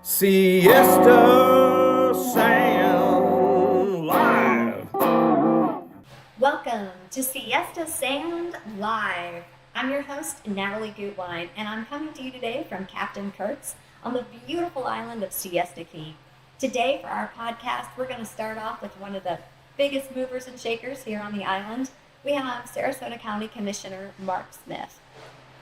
Siesta Sand Live. Welcome to Siesta Sand Live. I'm your host, Natalie Gutwein, and I'm coming to you today from Captain Curt's on the beautiful island of Siesta Key. Today, for our podcast, we're going to start off with one of the biggest movers and shakers here on the island. We have Sarasota County Commissioner Mark Smith.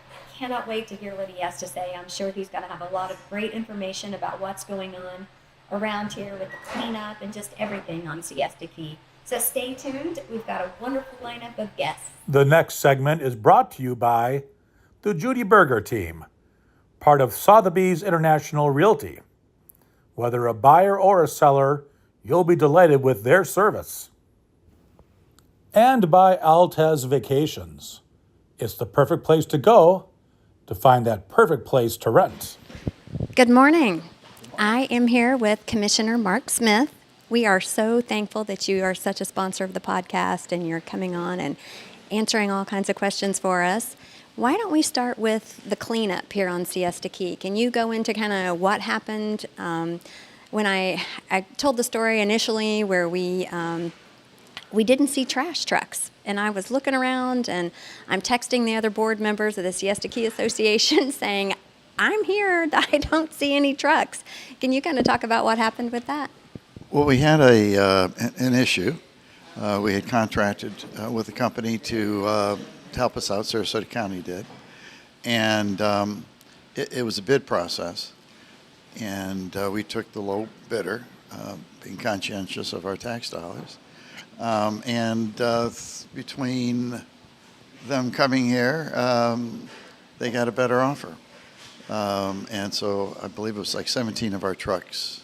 I cannot wait to hear what he has to say. I'm sure he's going to have a lot of great information about what's going on around here with the cleanup and just everything on Siesta Key. So stay tuned. We've got a wonderful lineup of guests. The next segment is brought to you by the Judy Berger team, part of Sotheby's International Realty. Whether a buyer or a seller, you'll be delighted with their service. And by Altez Vacations. It's the perfect place to go to find that perfect place to rent. Good morning. I am here with Commissioner Mark Smith. We are so thankful that you are such a sponsor of the podcast and you're coming on and answering all kinds of questions for us. Why don't we start with the cleanup here on Siesta Key? Can you go into kind of what happened when I told the story initially where we didn't see trash trucks? And I was looking around and I'm texting the other board members of the Siesta Key Association saying, I'm here, I don't see any trucks. Can you kind of talk about what happened with that? Well, we had an issue. We had contracted with a company to help us out. Sarasota County did, and it was a bid process. And we took the low bidder, being conscientious of our tax dollars. Between them coming here, they got a better offer. And so I believe it was like 17 of our trucks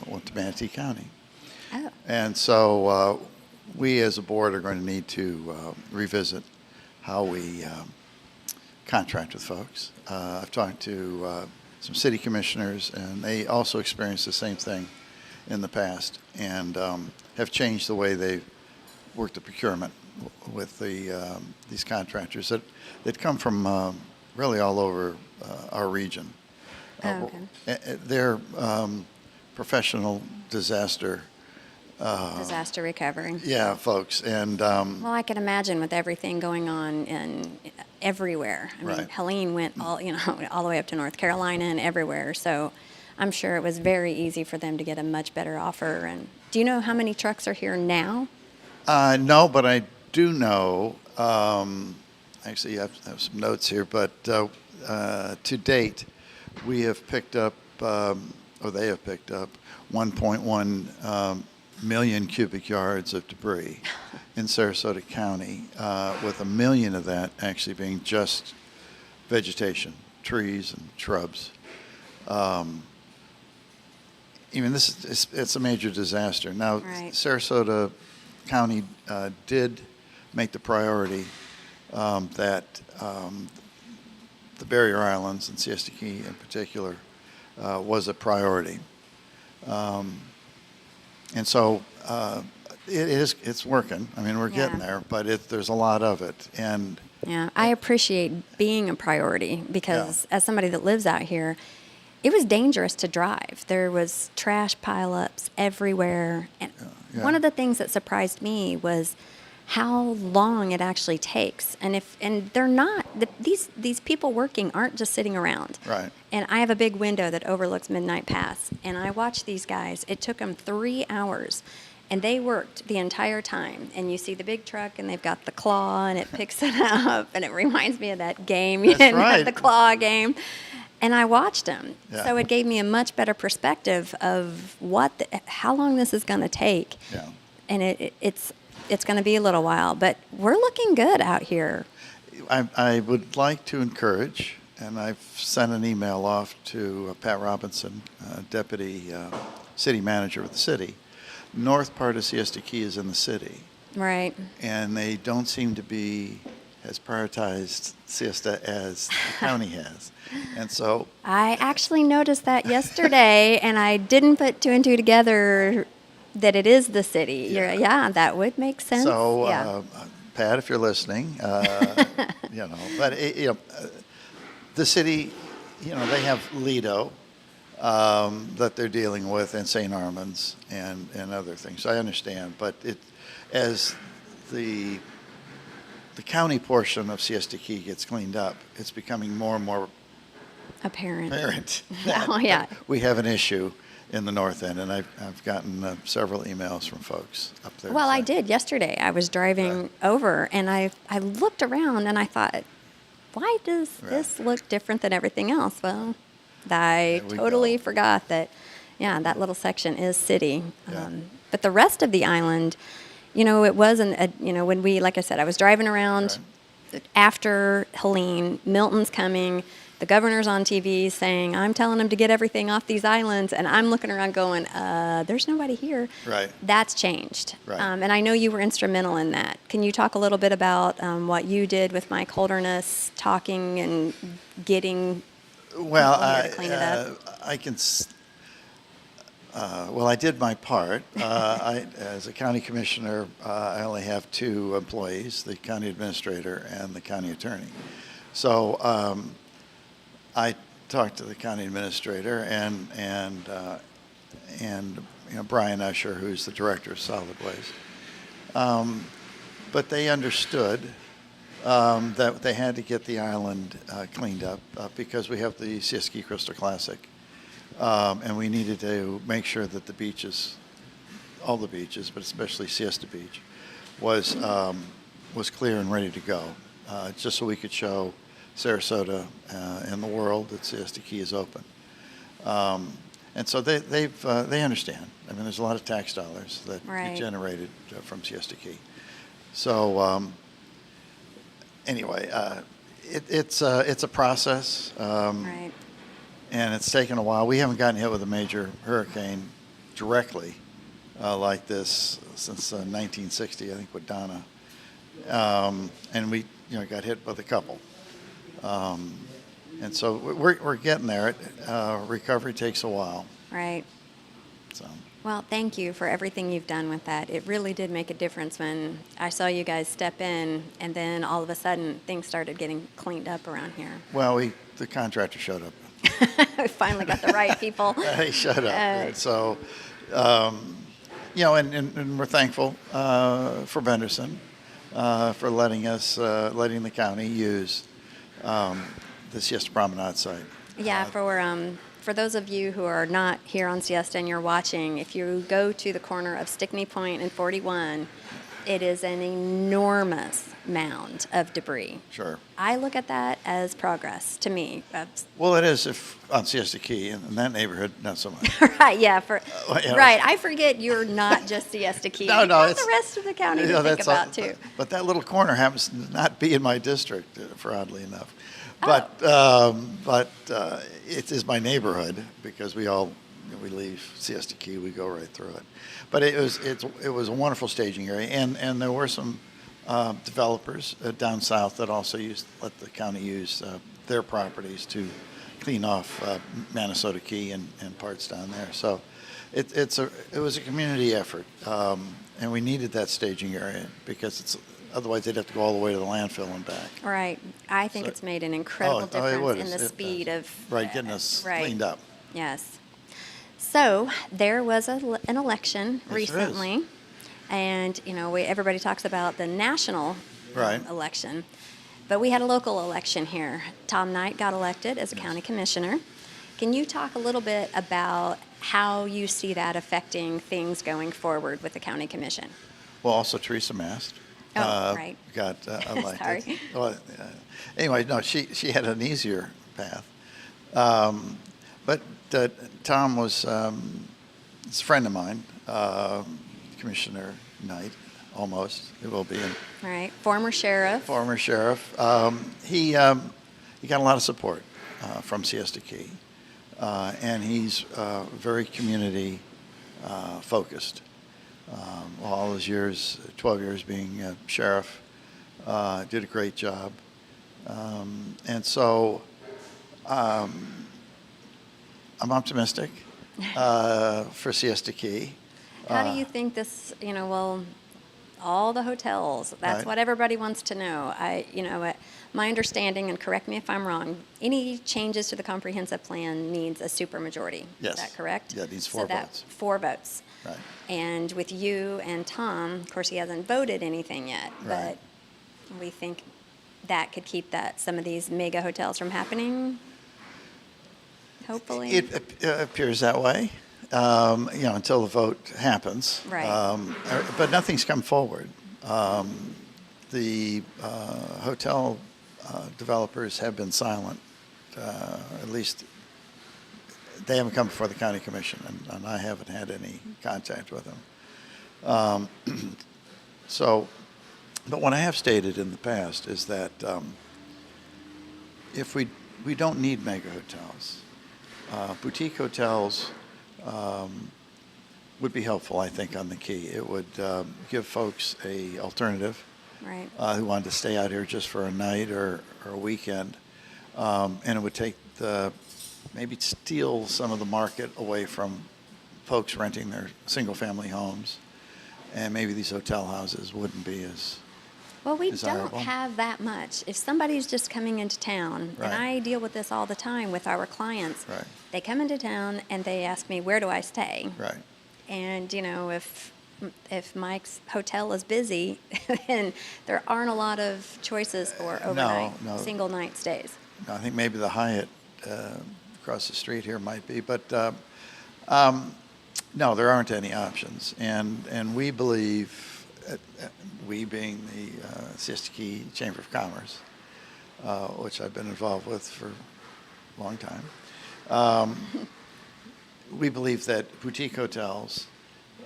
went to Manatee County. Oh. And so we as a board are going to need to revisit how we contract with folks. I've talked to some city commissioners, and they also experienced the same thing in the past and have changed the way they work the procurement with these contractors that come from really all over our region. Oh, okay. They're professional disaster recovery. Yeah, folks. And Well, I can imagine with everything going on everywhere. I mean, Right. Helene went all the way up to North Carolina and everywhere. So I'm sure it was very easy for them to get a much better offer. And do you know how many trucks are here now? no, but I do know. Actually, I have some notes here, but to date, we have picked up, or they have picked up, 1.1 million cubic yards of debris in Sarasota County, with 1 million of that actually being just vegetation, trees and shrubs. It's a major disaster. Now, Right. Sarasota County did make the priority that the barrier islands and Siesta Key in particular was a priority. And so it's working. I mean, we're getting there, but there's a lot of it. And Yeah, I appreciate being a priority because as somebody that lives out here, it was dangerous to drive. There was trash pileups everywhere. And one of the things that surprised me was how long it actually takes. And they're not, these people working aren't just sitting around. Right. And I have a big window that overlooks Midnight Pass. And I watched these guys. It took them 3 hours. And they worked the entire time. And you see the big truck, and they've got the claw, and it picks it up. And it reminds me of that game, That's right. the claw game. And I watched them. Yeah. So it gave me a much better perspective of how long this is going to take. Yeah. And it's going to be a little while. But we're looking good out here. I would like to encourage, and I've sent an email off to Pat Robinson, Deputy City Manager of the city. North part of Siesta Key is in the city. Right. And they don't seem to be as prioritized Siesta as the county has. And so I actually noticed that yesterday, and I didn't put two and two together that it is the city. Yeah, that would make sense. So, Pat, if you're listening, but the city, they have Lido, that they're dealing with in St. Armand's and other things. I understand, but as the county portion of Siesta Key gets cleaned up, it's becoming more and more Apparent. apparent Oh, yeah. we have an issue in the north end, and I've gotten several emails from folks up there. Well, I saying- did yesterday. I was driving over, and I looked around, and I thought, why does this look different than everything else? Well, I There we totally go. forgot that, yeah, that little section is city. Yeah. But the rest of the island, it wasn't, when like I said, I was driving around after Helene, Milton's coming, the governor's on TV saying, I'm telling him to get everything off these islands, and I'm looking around going, there's nobody here. Right. That's changed. Right. And I know you were instrumental in that. Can you talk a little bit about what you did with Mike Holderness, talking and getting Well, people here to clean it up? I can. Well, I did my part. As a county commissioner, I only have 2 employees: the county administrator and the county attorney. So I talked to the county administrator and Brian Usher, who's the director of solid waste. But they understood that they had to get the island cleaned up because we have the Siesta Key Crystal Classic, and we needed to make sure that the beaches, all the beaches, but especially Siesta Beach, was clear and ready to go, just so we could show Sarasota and the world that Siesta Key is open. And so they understand. I mean, there's a lot of tax dollars that get generated from Siesta Key. So anyway, it's a process, Right. and it's taken a while. We haven't gotten hit with a major hurricane directly like this since 1960, I think, with Donna, and we got hit with a couple. And so we're getting there. Recovery takes a while. Right. So Well, thank you for everything you've done with that. It really did make a difference when I saw you guys step in, and then all of a sudden things started getting cleaned up around here. well, the contractor showed up. We finally got the right people. He showed up. And so, and we're thankful for Benderson for letting the county use the Siesta Promenade site. Yeah, for those of you who are not here on Siesta and you're watching, if you go to the corner of Stickney Point and 41, it is an enormous mound of debris. Sure. I look at that as progress to me. Well, it is if on Siesta Key, in that neighborhood, not so much. Right, yeah. yeah. Right, I forget you're not just Siesta Key. No, You've got it's the rest of the county to think that's about, too. But that little corner happens to not be in my district, for oddly enough. But it is my neighborhood because we leave Siesta Key, we go right through it. But it was a wonderful staging area, and there were some developers down south that also let the county use their properties to clean off Minnesota Key and parts down there. So it was a community effort, and we needed that staging area because otherwise they'd have to go all the way to the landfill and back. Right. I think it's made an incredible it difference would. in the It speed does. of... Right, getting us cleaned up. Yes. So there was an election Yes, there is. recently, and everybody talks about the national Right. election, but we had a local election here. Tom Knight got elected as a county commissioner. Can you talk a little bit about how you see that affecting things going forward with the county commission? Well, also Teresa Mast. Right. Got elected. Sorry. Well, anyway, no, she had an easier path. But Tom was a friend of mine, Commissioner Knight, almost. It will be. Right. Former sheriff. Former sheriff. He got a lot of support from Siesta Key, and he's very community focused. All his years, 12 years being sheriff, did a great job. And so I'm optimistic for Siesta Key. How do you think this, will all the hotels. That's Right. what everybody wants to know. My understanding, and correct me if I'm wrong, any changes to the comprehensive plan needs a supermajority. Yes. Is that correct? Yeah, it needs So 4 that- votes. 4 votes. Right. And with you and Tom, of course, he hasn't voted anything yet, Right. but we think that could keep some of these mega hotels from happening, hopefully. It appears that way, until the vote happens. Right. But nothing's come forward. The hotel developers have been silent. At least they haven't come before the county commission, and I haven't had any contact with them. But what I have stated in the past is that if we don't need mega hotels. Boutique hotels would be helpful, I think, on the Key. It would give folks a alternative Right. who wanted to stay out here just for a night or a weekend, and it would take maybe steal some of the market away from folks renting their single-family homes, and maybe these hotel houses wouldn't be as Well, we desirable. don't have that much. If somebody's just coming into town, Right. and I deal with this all the time with our clients, Right. they come into town and they ask me, where do I stay? right. And, if Mike's hotel is busy, then there aren't a lot of choices for overnight, no. single night stays. I think maybe the Hyatt across the street here might be, but no, there aren't any options. And we believe, we being the Siesta Key Chamber of Commerce, which I've been involved with for a long time, we believe that boutique hotels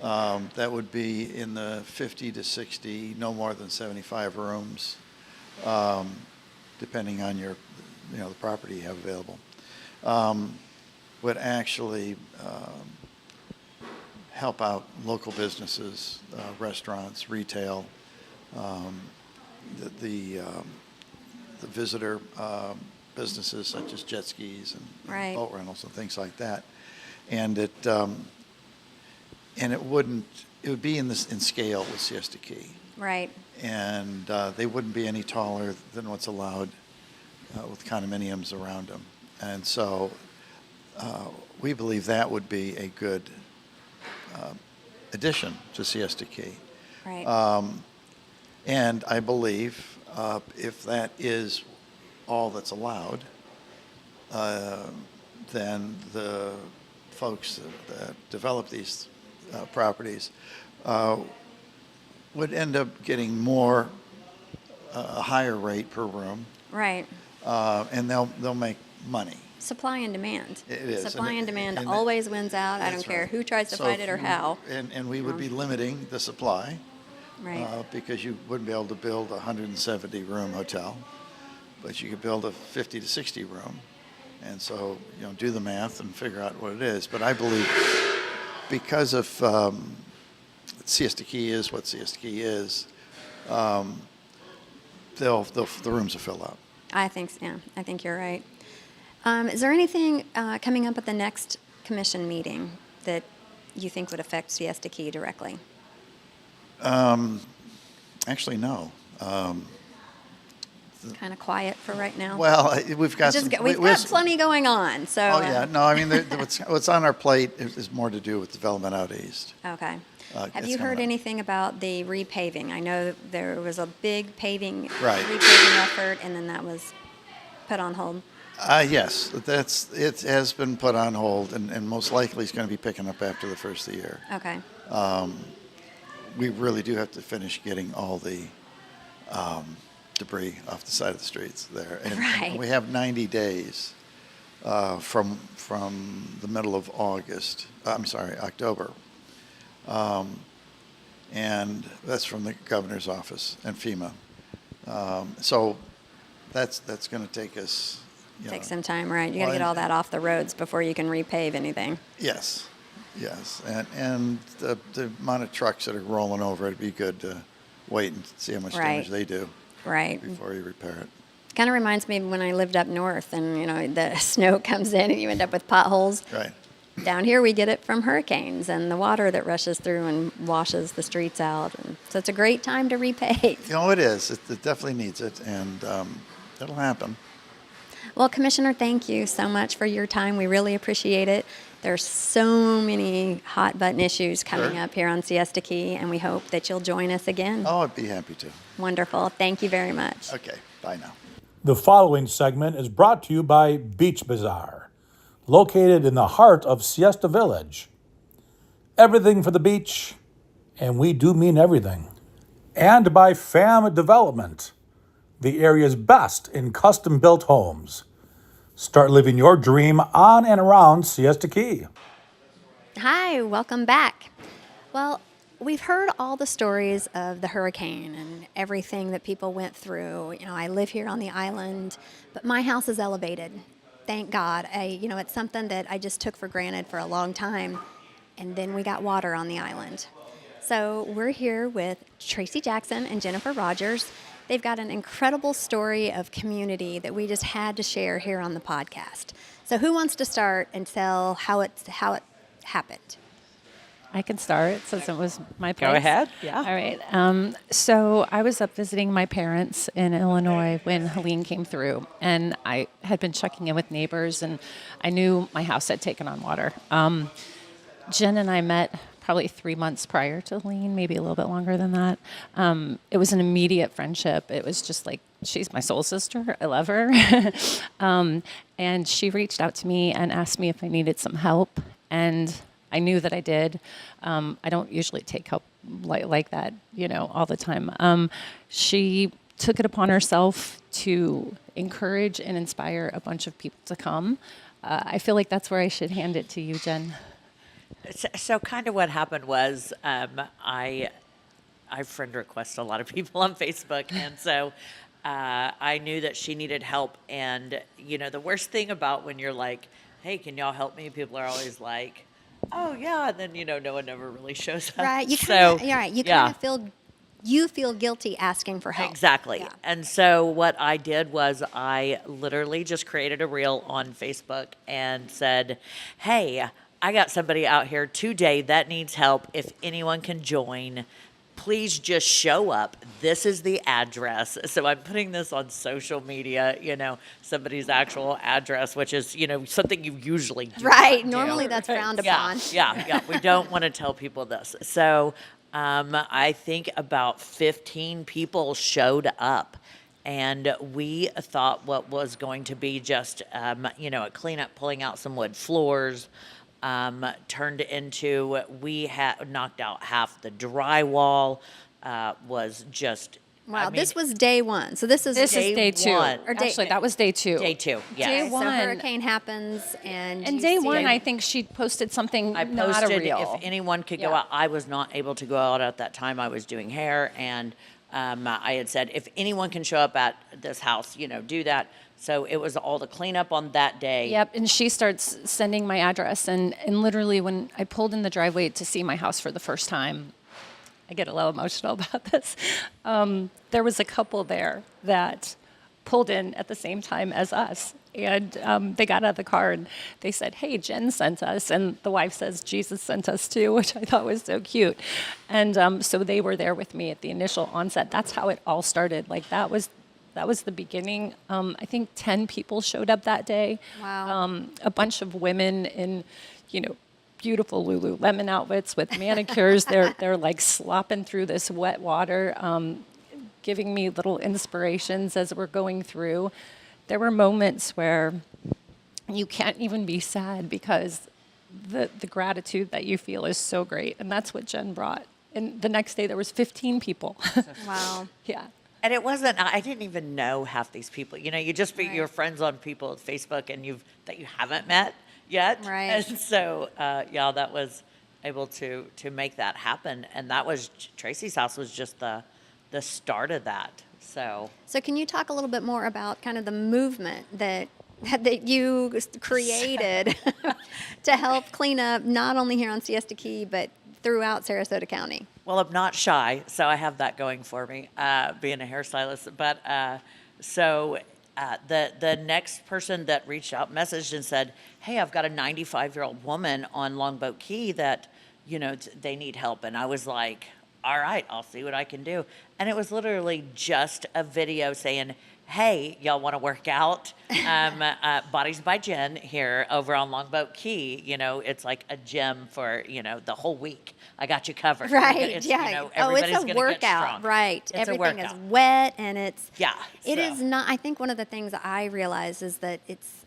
that would be in the 50 to 60, no more than 75 rooms, depending on the property you have available, would actually help out local businesses, restaurants, retail, the visitor businesses such as jet skis and Right. boat rentals and things like that, and it would be in scale with Siesta Key, Right. and they wouldn't be any taller than what's allowed with condominiums around them, and so we believe that would be a good addition to Siesta Key. Right. And I believe if that is all that's allowed, then the folks that develop these properties would end up getting a higher rate per room, Right. and they'll make money. Supply and demand. It is. Supply and demand and always wins out. I That's don't care right. who tries to So fight it or if you- how. And we would be limiting the supply. Right. Because you wouldn't be able to build a 170-room hotel, but you could build a 50 to 60 room. And so, do the math and figure out what it is. But I believe because of Siesta Key is what Siesta Key is, the rooms will fill up. I think you're right. Is there anything coming up at the next commission meeting that you think would affect Siesta Key directly? Actually, no. Kind of quiet for right now. Well, we've got We've got plenty going on. So. Oh, yeah. No, I mean, what's on our plate is more to do with development out east. Okay. Have it's you heard coming up. anything about the repaving? I know there was a big repaving effort, and then that was put on hold. Yes, it has been put on hold, and most likely it's going to be picking up after the first of the year. Okay. We really do have to finish getting all the debris off the side of the streets there. And Right. we have 90 days from the middle of October. And that's from the governor's office and FEMA. So that's going to take us. Take some time, right? You got to well, get all that off the roads before you can repave anything. Yes, and the amount of trucks that are rolling over, it'd be good to wait and see how much damage they do Right. before you repair it. Kind of reminds me of when I lived up north, and the snow comes in, and you end up with potholes. Right. Down here, we get it from hurricanes and the water that rushes through and washes the streets out. And so it's a great time to repave. It is. It definitely needs it, and it'll happen. Well, Commissioner, thank you so much for your time. We really appreciate it. There's so many hot button issues coming Sure. up here on Siesta Key, and we hope that you'll join us again. Oh, I'd be happy to. Wonderful. Thank you very much. Okay, bye now. The following segment is brought to you by Beach Bazaar, located in the heart of Siesta Village. Everything for the beach, and we do mean everything. And by FAM Development, the area's best in custom-built homes. Start living your dream on and around Siesta Key. Hi, welcome back. Well, we've heard all the stories of the hurricane and everything that people went through. You know, I live here on the island, but my house is elevated. Thank God. It's something that I just took for granted for a long time. And then we got water on the island. So we're here with Tracy Jackson and Jennifer Rogers. They've got an incredible story of community that we just had to share here on the podcast. So who wants to start and tell how it happened? I can start since it was my place. Go ahead. Yeah. All right. So I was up visiting my parents in Illinois when Helene came through, and I had been checking in with neighbors, and I knew my house had taken on water. Jen and I met probably 3 months prior to Helene, maybe a little bit longer than that. It was an immediate friendship. It was just like, she's my soul sister. I love her. And she reached out to me and asked me if I needed some help. And I knew that I did. I don't usually take help like that, all the time. She took it upon herself to encourage and inspire a bunch of people to come. I feel like that's where I should hand it to you, Jen. So kind of what happened was I friend request a lot of people on Facebook, and so I knew that she needed help. And the worst thing about when you're like, "Hey, can y'all help me?" People are always like, "Oh yeah," and then no one ever really shows up. Right. You So, kind yeah. of feel guilty asking for help. Exactly. Yeah. And so what I did was I literally just created a reel on Facebook and said, "Hey, I got somebody out here today that needs help. If anyone can join, please just show up. This is the address." So I'm putting this on social media, somebody's actual address, which is, something you usually do. Right. not do. Normally that's frowned upon. Yeah. We don't want to tell people this. So I think about 15 people showed up. And we thought what was going to be just, a cleanup, pulling out some wood floors, turned into, we had knocked out half the drywall, was just, Wow, this was day one. So this is This is day two. one. Or day- Actually, that was day two. day two. Yes. Day Okay, so one. hurricane happens and And you day see one, it. I think she posted something I not a posted reel. if anyone could go Yeah. out. I was not able to go out at that time. I was doing hair, and I had said, if anyone can show up at this house, do that. So it was all the cleanup on that day. Yep, and she starts sending my address, and literally when I pulled in the driveway to see my house for the first time, I get a little emotional about this. There was a couple there that pulled in at the same time as us, and they got out of the car and they said, "Hey, Jen sent us," and the wife says, "Jesus sent us too," which I thought was so cute. And so they were there with me at the initial onset. That's how it all started. Like that was the beginning. I think 10 people showed up that day. Wow. A bunch of women in, beautiful Lululemon outfits with manicures. They're like slopping through this wet water, giving me little inspirations as we're going through. There were moments where you can't even be sad because the gratitude that you feel is so great. And that's what Jen brought. And the next day there was 15 people. Wow. Yeah. And it wasn't, I didn't even know half these people. You just meet your friends on people at Facebook and that you haven't met yet. Right. And so, that was able to make that happen. And that was, Tracy's house was just the start of that. So So can you talk a little bit more about kind of the movement that you created to help clean up not only here on Siesta Key, but throughout Sarasota County? Well, I'm not shy, so I have that going for me, being a hairstylist. But The next person that reached out messaged and said, "Hey, I've got a 95-year-old woman on Longboat Key that, they need help." And I was like, "All right, I'll see what I can do." And it was literally just a video saying, "Hey, y'all want to work out? Bodies by Jen here over on Longboat Key. It's like a gym for, the whole week. I got you covered." Right. It's, yeah. everybody's it's a gonna workout. get strong. Right. It's a Everything is workout. wet and it's. Yeah. It so. is not. I think one of the things I realize is that it's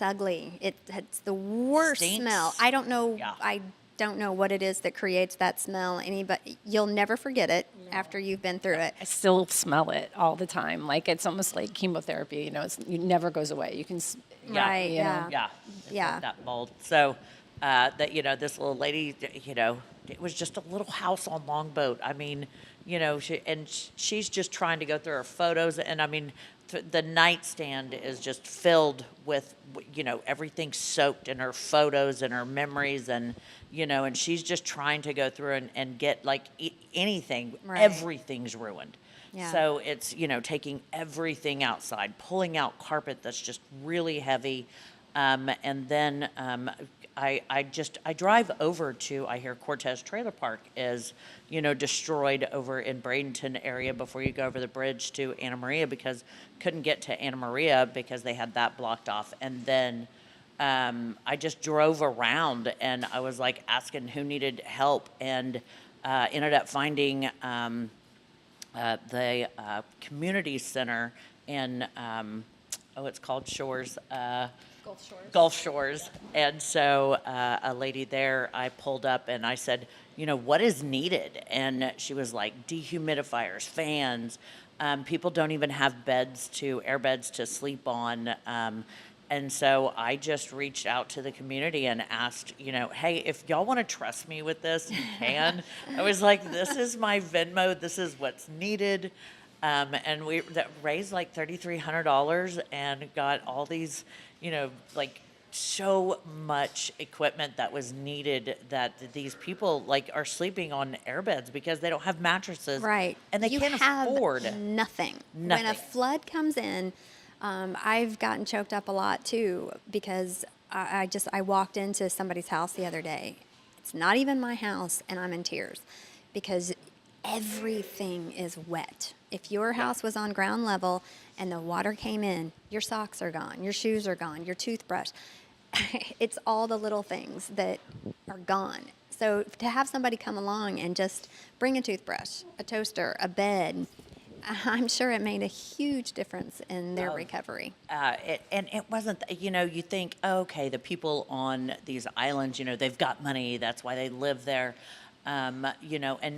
ugly. It's the worst Stinks. smell. I don't know. Yeah. I don't know what it is that creates that smell. But you'll never forget it after you've been through it. I still smell it all the time. Like it's almost like chemotherapy. It never goes away. You can, Right, you know. yeah. Yeah. It's Yeah. like that mold. So this little lady, it was just a little house on Longboat. I mean, she's just trying to go through her photos, and I mean, the nightstand is just filled with, everything soaked in her photos and her memories, and and she's just trying to go through and get like anything. Right. Everything's ruined. Yeah. So it's, taking everything outside, pulling out carpet that's just really heavy. And then I drive over to, I hear Cortez Trailer Park is, destroyed over in Bradenton area before you go over the bridge to Anna Maria, because couldn't get to Anna Maria because they had that blocked off. And then I just drove around and I was like asking who needed help, and ended up finding the community center in, it's called Shores. Gulf Shores. And so a lady there, I pulled up and I said, what is needed? And she was like, dehumidifiers, fans. People don't even have air beds to sleep on. And so I just reached out to the community and asked, hey, if y'all want to trust me with this, you can. I was like, this is my Venmo. This is what's needed. And we raised like $3,300 and got all these, like so much equipment that was needed that these people like are sleeping on airbeds because they don't have mattresses. Right. And they you can't have afford nothing. When a Nothing. flood comes in, I've gotten choked up a lot too, because I walked into somebody's house the other day. It's not even my house, and I'm in tears because everything is wet. If your house was on ground level and the water came in, your socks are gone, your shoes are gone, your toothbrush. It's all the little things that are gone. So to have somebody come along and just bring a toothbrush, a toaster, a bed, I'm sure it made a huge difference in their recovery. It wasn't, you think, okay, the people on these islands, they've got money, that's why they live there. And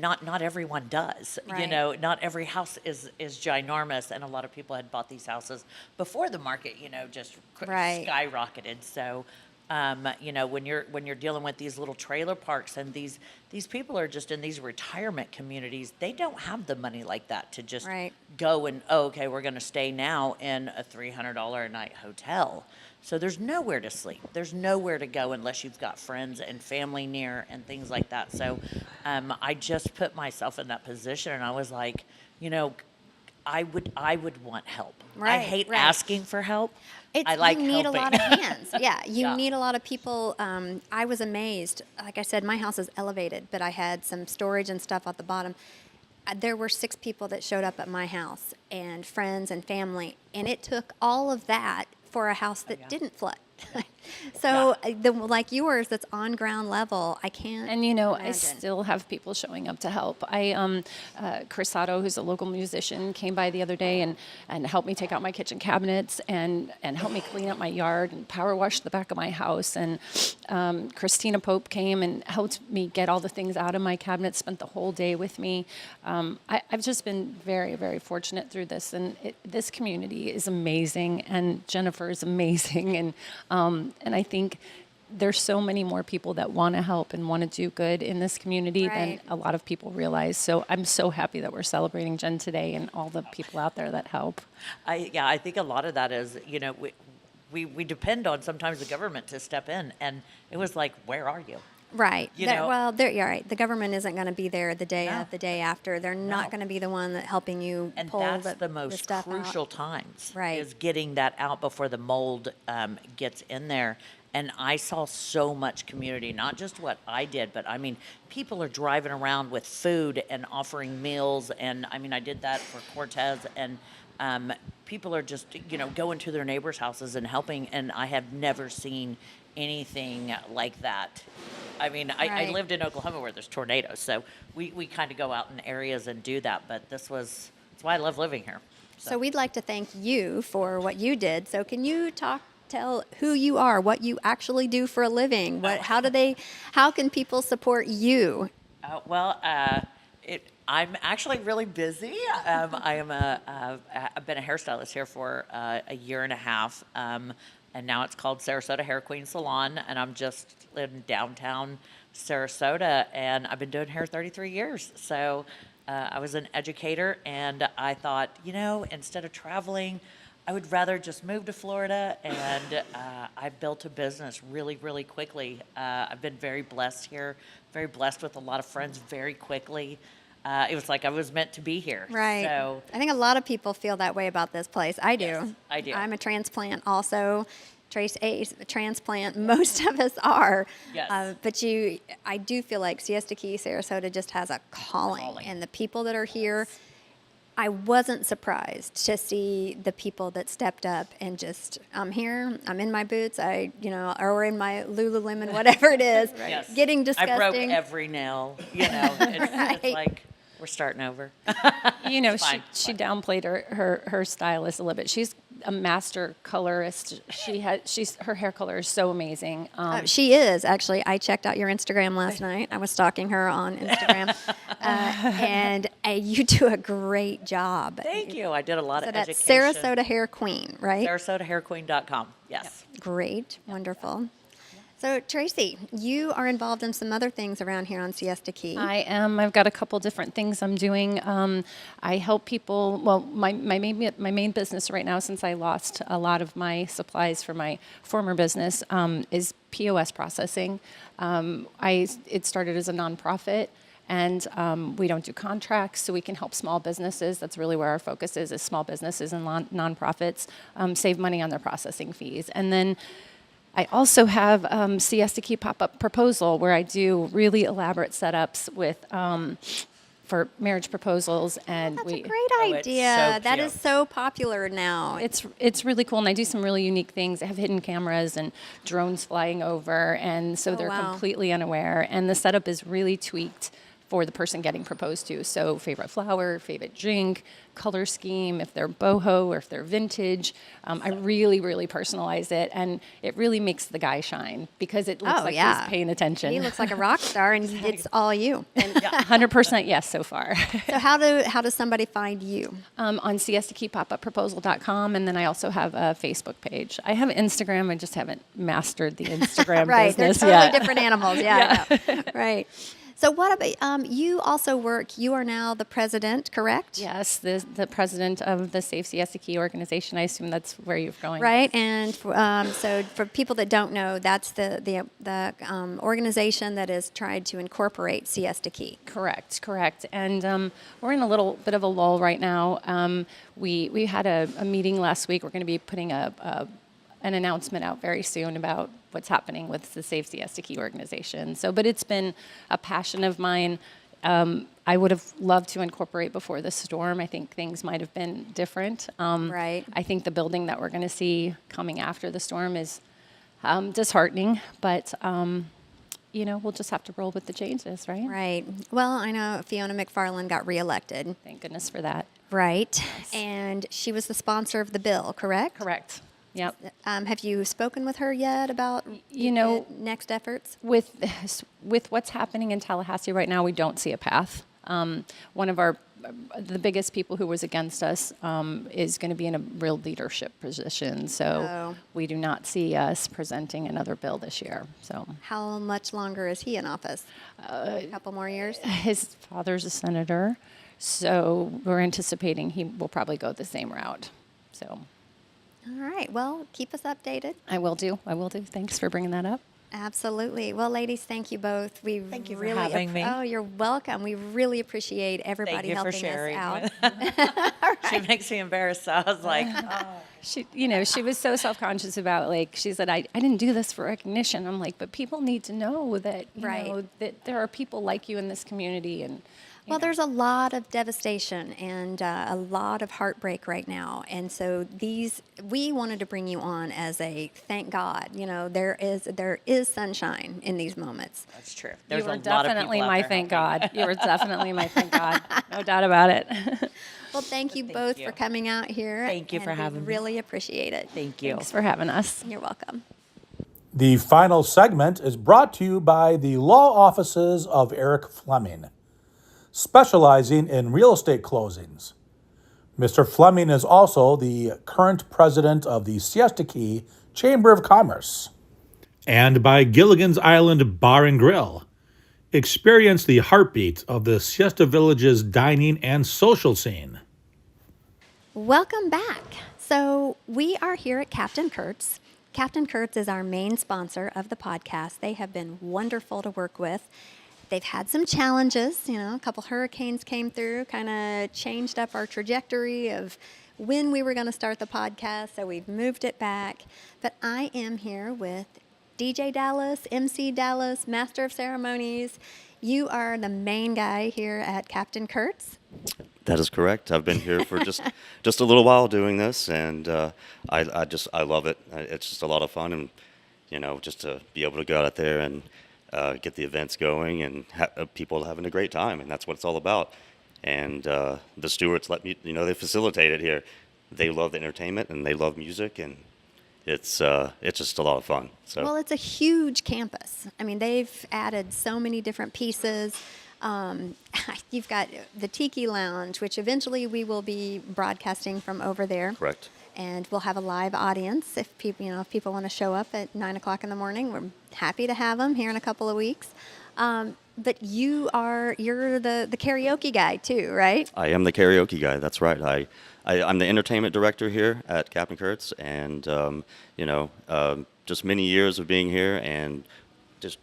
not everyone does. Right. Not every house is ginormous, and a lot of people had bought these houses before the market, just Right. skyrocketed. So, when you're dealing with these little trailer parks, and these people are just in these retirement communities, they don't have the money like that to just Right. go and, okay, we're going to stay now in a $300 a night hotel. So there's nowhere to sleep. There's nowhere to go unless you've got friends and family near and things like that. So I just put myself in that position, and I was like, I would want help. I Right, hate right. asking for help. I like you need helping. a lot of hands. Yeah, you Yeah. need a lot of people. I was amazed. Like I said, my house is elevated, but I had some storage and stuff at the bottom. There were 6 people that showed up at my house, and friends and family, and it took all of that for a house that didn't flood. So like yours, that's on ground level, I can't. And I imagine. still have people showing up to help. Chris Otto, who's a local musician, came by the other day and helped me take out my kitchen cabinets and helped me clean up my yard and power wash the back of my house. And Christina Pope came and helped me get all the things out of my cabinet, spent the whole day with me. I've just been very, very fortunate through this. And this community is amazing, and Jennifer is amazing. And I think there's so many more people that want to help and want to do good in this community than Right. a lot of people realize. So I'm so happy that we're celebrating Jen today and all the people out there that help. I think a lot of that is, we depend on sometimes the government to step in, and it was like, where are you? Right. You know? Well, you're right. The government isn't going to be there the day No. of, the day after. They're not No. going to be the one that helping you And pull that's the the most stuff crucial out. times, Right. is getting that out before the mold gets in there. And I saw so much community, not just what I did, but I mean, people are driving around with food and offering meals. And I mean, I did that for Cortez, and people are just, going to their neighbors' houses and helping. And I have never seen anything like that. I mean, I Right. lived in Oklahoma where there's tornadoes, so we kind of go out in areas and do that. But that's why I love living here. So we'd like to thank you for what you did. So can you tell who you are, what you actually do for a living? How can people support you? I'm actually really busy. I've been a hairstylist here for a year and a half, and now it's called Sarasota Hair Queen Salon, and I'm just in downtown Sarasota, and I've been doing hair 33 years. So I was an educator, and I thought, instead of traveling, I would rather just move to Florida, and I built a business really, really quickly. I've been very blessed here, very blessed with a lot of friends very quickly. It was like I was meant to be here. Right. So, I think a lot of people feel that way about this place. I do. Yes, I do. I'm a transplant also. Trace a transplant. Most of us are. Yes. But I do feel like Siesta Key, Sarasota just has a calling. And the people that are here, I wasn't surprised to see the people that stepped up and just, I'm here, I'm in my boots, or in my Lululemon, whatever it is, Yes. getting disgusting. I broke every nail. It's like we're starting over. Fine. She downplayed her stylist a little bit. She's a master colorist. Her hair color is so amazing. She is, actually. I checked out your Instagram last night. I was stalking her on Instagram. And you do a great job. Thank you. I did a lot So of that's education. Sarasota Hair Queen, right? SarasotaHairQueen.com. Yes. Great. Wonderful. So, Tracy, you are involved in some other things around here on Siesta Key. I am. I've got a couple different things I'm doing. I help people. Well, my main business right now, since I lost a lot of my supplies for my former business, is POS processing. It started as a nonprofit. And we don't do contracts, so we can help small businesses. That's really where our focus is small businesses and nonprofits save money on their processing fees. And then I also have Siesta Key Pop-Up Proposal, where I do really elaborate setups for marriage proposals. And That's a great it's idea. so That cute. is so popular now. It's really cool, and I do some really unique things. I have hidden cameras and drones flying over, and so they're wow. completely unaware. And the setup is really tweaked for the person getting proposed to. So favorite flower, favorite drink, color scheme, if they're boho or if they're vintage. I really, really personalize it, and it really makes the guy shine because it looks like he's paying attention. He looks like a rock star, and it's all you. And 100% yes so far. so how does somebody find you? On siestakeypopupproposal.com, and then I also have a Facebook page. I have Instagram, I just haven't mastered the Instagram Right, they're business totally yet. different animals. Yeah, I know. Right. So what about you? Also you are now the president, correct? Yes, the president of the Save Siesta Key organization. I assume that's where you're going. Right, and so for people that don't know, that's the organization that has tried to incorporate Siesta Key. Correct. And we're in a little bit of a lull right now. We had a meeting last week. We're going to be putting an announcement out very soon about what's happening with the Save Siesta Key organization. But it's been a passion of mine. I would have loved to incorporate before the storm. I think things might have been different. Right. I think the building that we're going to see coming after the storm is disheartening, but we'll just have to roll with the changes, right? Right. Well, I know Fiona McFarland got reelected. Thank goodness for that. Right. And she was the sponsor of the bill, correct? Correct. Yep. Have you spoken with her yet about next efforts? With what's happening in Tallahassee right now, we don't see a path. One of the biggest people who was against us is going to be in a real leadership position. So we do not see us presenting another bill this year. So how much longer is he in office? A couple more years? His father's a senator, so we're anticipating he will probably go the same route. So. All right. Well, keep us updated. I will do. Thanks for bringing that up. Absolutely. Well, ladies, thank you both. We Thank you for really having me. Oh, you're welcome. We really appreciate Thank everybody you for helping sharing. us out. She makes me embarrassed. So I was like, oh. She was so self-conscious about, like, she said, I didn't do this for recognition. I'm like, but people need to know that, Right. that there are people like you in this community. And Well, there's a lot of devastation and a lot of heartbreak right now, and so we wanted to bring you on as a thank God. There is sunshine in these moments. That's true. you There's were a lot of definitely people out my there thank helping. God. You were definitely my thank God. No doubt about it. Well, thank you both you. for coming out here. Thank you for and we having me. Really appreciate it. Thank you. Thanks for having us. You're welcome. The final segment is brought to you by the law offices of Eric Fleming, specializing in real estate closings. Mr. Fleming is also the current president of the Siesta Key Chamber of Commerce. And by Gilligan's Island Bar and Grill. Experience the heartbeat of the Siesta Village's dining and social scene. Welcome back. So we are here at Captain Curt's. Captain Curt's is our main sponsor of the podcast. They have been wonderful to work with. They've had some challenges. A couple hurricanes came through, kind of changed up our trajectory of when we were going to start the podcast, so we've moved it back. But I am here with DJ Dallas, MC Dallas, Master of Ceremonies. You are the main guy here at Captain Curt's. That is correct. I've been here for just a little while doing this, and I love it. It's just a lot of fun, and just to be able to go out there and get the events going and people having a great time, and that's what it's all about. And the stewards let me, they facilitate it here. They love the entertainment and they love music, and it's just a lot of fun. So. Well, it's a huge campus. I mean, they've added so many different pieces. You've got the Tiki Lounge, which eventually we will be broadcasting from over there. Correct. And we'll have a live audience if people want to show up at 9:00 in the morning. We're happy to have them here in a couple of weeks. But you're the karaoke guy too, right? I am the karaoke guy. That's right. I'm the entertainment director here at Captain Curt's, and just many years of being here and just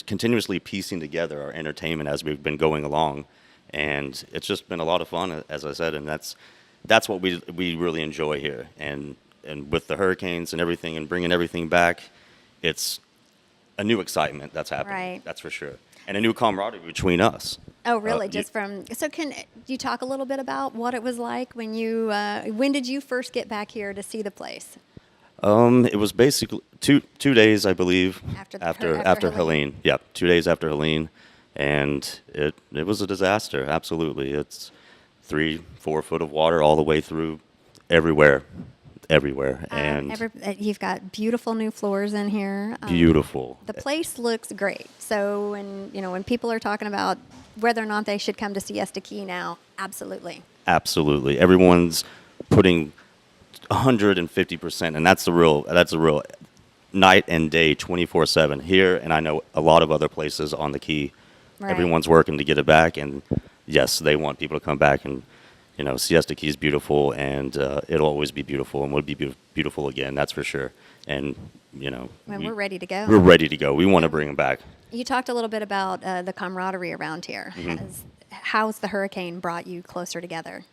continuously piecing together our entertainment as we've been going along, and it's just been a lot of fun, as I said, and that's what we really enjoy here, and with the hurricanes and everything and bringing everything back, it's a new excitement that's happening. Right. That's for sure, and a new camaraderie between us. Oh, really? So can you talk a little bit about what it was like when when did you first get back here to see the place? It was basically two days, I believe, After after Helene. Yeah, 2 days after Helene, and it was a disaster. Absolutely, it's 3-4 foot of water all the way through everywhere, and You've got beautiful new floors in here. beautiful. The place looks great. So when people are talking about whether or not they should come to Siesta Key now, absolutely. Absolutely, everyone's putting 150%, and that's the real night and day, 24/7 here, and I know a lot of other places on the Key. Right. Everyone's working to get it back, and yes, they want people to come back, and Siesta Key is beautiful, and it'll always be beautiful, and will be beautiful again. That's for sure. And We're ready to go. We're ready to go. We want to bring them back. You talked a little bit about the camaraderie around here. Mm-hmm. How's the hurricane brought you closer together?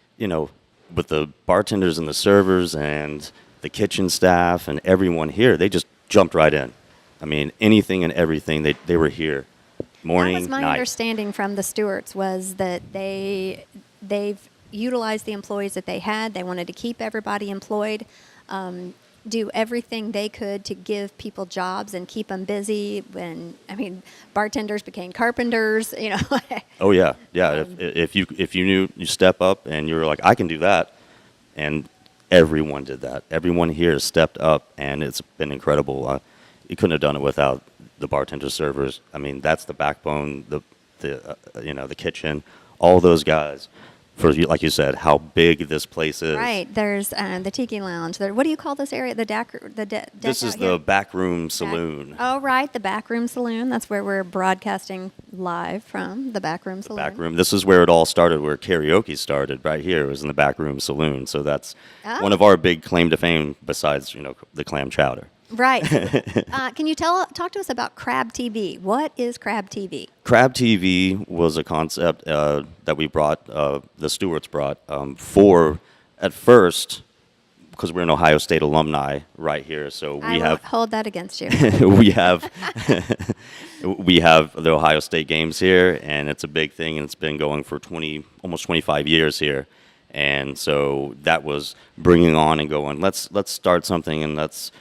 With the bartenders and the servers and the kitchen staff and everyone here, they just jumped right in. I mean, anything and everything, they were here, morning, That was my night. understanding from the stewards, was that they've utilized the employees that they had. They wanted to keep everybody employed, do everything they could to give people jobs and keep them busy. Bartenders became carpenters. Oh yeah. If you knew, you step up and you were like, I can do that, and everyone did that. Everyone here stepped up, and it's been incredible. You couldn't have done it without the bartender servers. I mean, that's the backbone. The kitchen, all those guys. For like you said, how big this place is. Right. There's the Tiki Lounge. What do you call this area? This is the backroom saloon. Oh, right. The backroom saloon. That's where we're broadcasting live from, the backroom saloon. Backroom. This is where it all started, where karaoke started, right here. It was in the backroom saloon. So that's one of our big claim to fame, besides, the clam chowder. Right. Can you talk to us about Crab TV? What is Crab TV? Crab TV was a concept that we brought, the Stewarts brought, for, at first, because we're an Ohio State alumni right here, so we I have won't hold that against you. we have we have the Ohio State games here, and it's a big thing, and it's been going for almost 25 years here, and so that was bringing on and going. Let's start something, and let's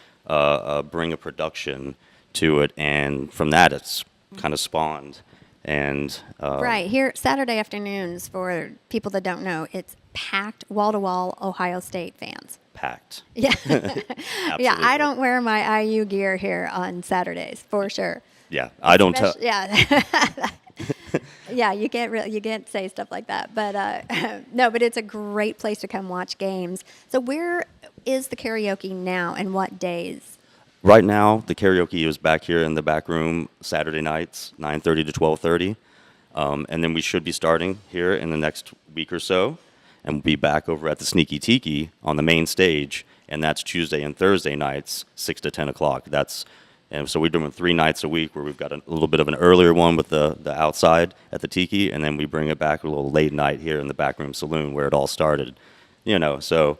bring a production to it, and from that it's kind of spawned. And Right. Here, Saturday afternoons, for people that don't know, it's packed wall-to-wall Ohio State fans. packed. Yeah. Yeah, I Absolutely. don't wear my IU gear here on Saturdays, for sure. Yeah, I don't tell. Yeah. Yeah, you can't say stuff like that. But no, but it's a great place to come watch games. So where is the karaoke now and what days? Right now, the karaoke is back here in the back room Saturday nights, 9:30 to 12:30, and then we should be starting here in the next week or so, and we'll be back over at the Sneaky Tiki on the main stage, and that's Tuesday and Thursday nights, 6 to 10 o'clock. And so we're doing 3 nights a week where we've got a little bit of an earlier one with the outside at the Tiki, and then we bring it back a little late night here in the back room saloon where it all started. So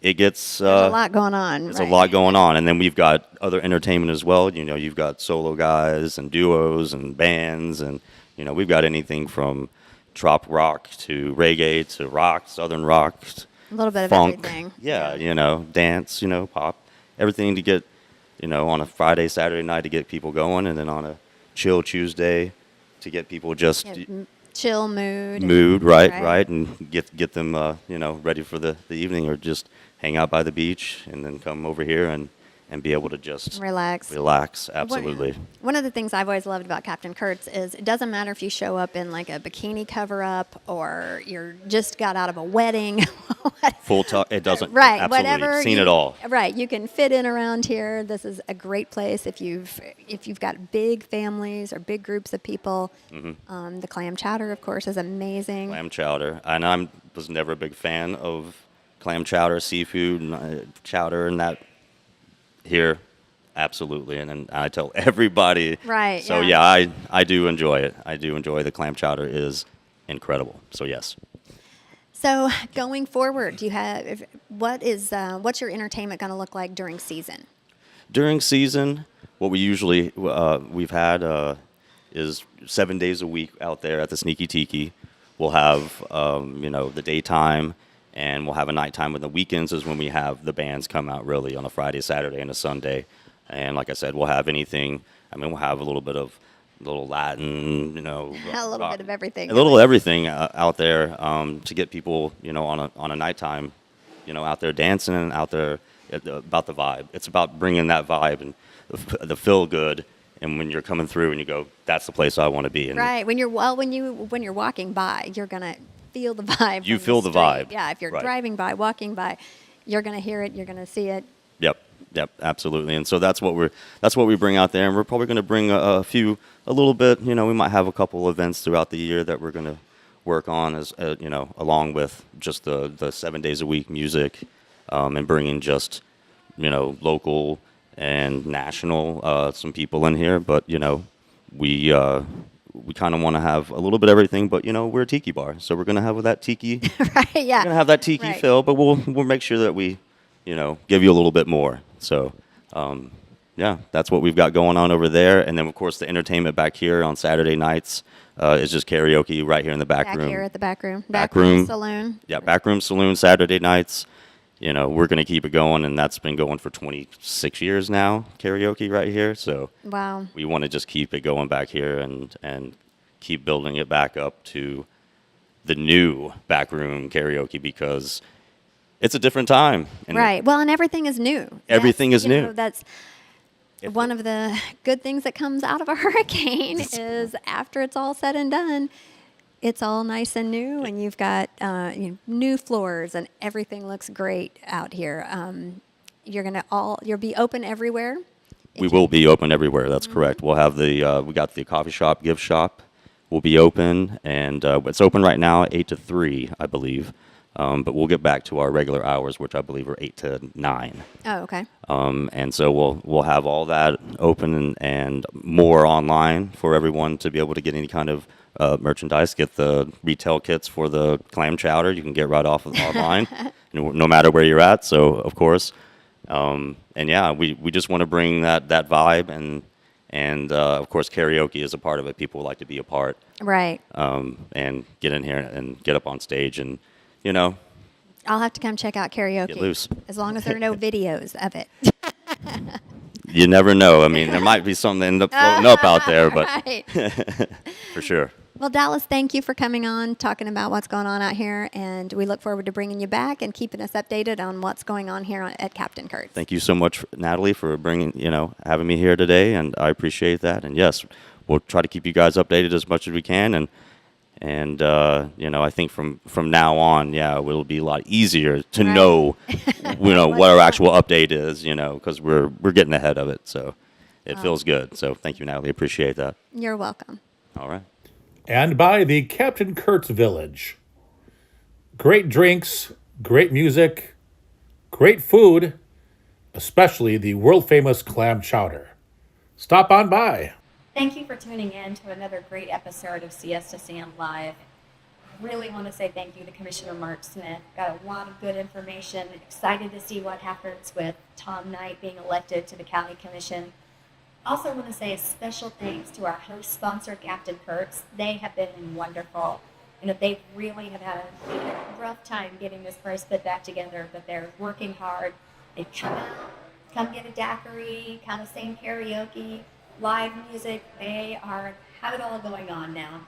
it gets There's a lot going on. there's a lot going on, and then we've got other entertainment as well. You've got solo guys and duos and bands, and we've got anything from trop rock to reggae to rock, southern rock, A little bit of funk. everything. Yeah, dance, pop, everything to get, on a Friday, Saturday night to get people going, and then on a chill Tuesday to get people just Yeah, chill mood. right, and get them, ready for the evening, or just hang out by the beach and then come over here and be able to just Relax. Absolutely. One of the things I've always loved about Captain Curt's is it doesn't matter if you show up in like a bikini cover-up or you're just got out of a wedding. Full talk. It doesn't. Right, Absolutely. whatever. Seen it all. Right, you can fit in around here. This is a great place if you've got big families or big groups of people. The clam chowder, of course, is amazing. Clam chowder, and I was never a big fan of clam chowder, seafood, and chowder, and that. Here, absolutely, and I tell everybody. Right. So yeah, I do enjoy it. I do enjoy the clam chowder. Is incredible. So yes. So going forward, do you have what's your entertainment going to look like during season? During season, what we usually we've had is 7 days a week out there at the Sneaky Tiki. We'll have the daytime, and we'll have a nighttime. And the weekends is when we have the bands come out, really, on a Friday, Saturday, and a Sunday. And like I said, we'll have anything. We'll have a little bit of Latin, A little bit of everything. a little everything out there to get people, on a nighttime, out there dancing and out there about the vibe. It's about bringing that vibe and the feel good. And when you're coming through and you go, that's the place I want to be. And Right. When you're walking by, you're gonna feel the vibe. You from feel the street. vibe. Yeah. If you're Right. driving by, walking by, you're gonna hear it. You're gonna see it. Yep, absolutely. And so that's what we bring out there, and we're probably going to bring a little bit. We might have a couple events throughout the year that we're going to work on, as along with just the 7 days a week music, and bringing just local and national some people in here. But we kind of want to have a little bit of everything. But we're a tiki bar, so we're going to have that tiki. Right. Yeah. We're going to have that tiki Right. feel, but we'll make sure that we give you a little bit more. So, that's what we've got going on over there. And then, of course, the entertainment back here on Saturday nights is just karaoke right here in the back room. Back here at the back room. Back room saloon. Yeah, back room saloon Saturday nights. We're going to keep it going, and that's been going for 26 years now, karaoke right here. So Wow. we want to just keep it going back here and keep building it back up to the new back room karaoke, because it's a different time. And Right. Well, and everything is new. Everything is new. That's one of the good things that comes out of a hurricane is after it's all said and done, it's all nice and new, and you've got new floors, and everything looks great out here. You'll be open everywhere. We will be open everywhere. That's correct. We'll have we got the coffee shop, gift shop will be open, and it's open right now 8 to 3, I believe. But we'll get back to our regular hours, which I believe are 8 to 9. Oh, okay. And so we'll have all that open and more online for everyone to be able to get any kind of merchandise. Get the retail kits for the clam chowder. You can get right off of online, no matter where you're at. So of course, and yeah, we just want to bring that vibe and of course karaoke is a part of it. People like to be a part, Right. and get in here and get up on stage and I'll have to come check out karaoke. Get loose. As long as there are no videos of it. you never know. I mean, there might be something floating up out there, but Right. for sure. Well, Dallas, thank you for coming on, talking about what's going on out here, and we look forward to bringing you back and keeping us updated on what's going on here at Captain Curt. Thank you so much, Natalie, for having me here today, and I appreciate that. And yes, we'll try to keep you guys updated as much as we can, and I think from now on, it'll be a lot easier to Right. know, what our actual update is, because we're getting ahead of it, so it feels good. So thank you, Natalie, appreciate that. You're welcome. All right. And by the Captain Curt's Village. Great drinks, great music, great food, especially the world-famous clam chowder. Stop on by. Thank you for tuning in to another great episode of Siesta Sand Live. Really want to say thank you to Commissioner Mark Smith. Got a lot of good information. Excited to see what happens with Tom Knight being elected to the County Commission. Also want to say a special thanks to our host sponsor, Captain Curt. They have been wonderful. They really have had a rough time getting this place put back together, but they're working hard. They come out, come get a daiquiri, kind of sing karaoke, live music. They have it all going on now.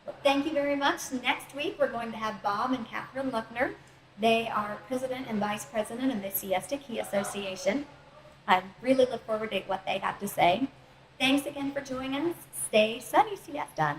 Well, thank you very much. Next week, we're going to have Bob and Catherine Luckner. They are president and vice president of the Siesta Key Association. I really look forward to what they have to say. Thanks again for joining us. Stay sunny, Siesta.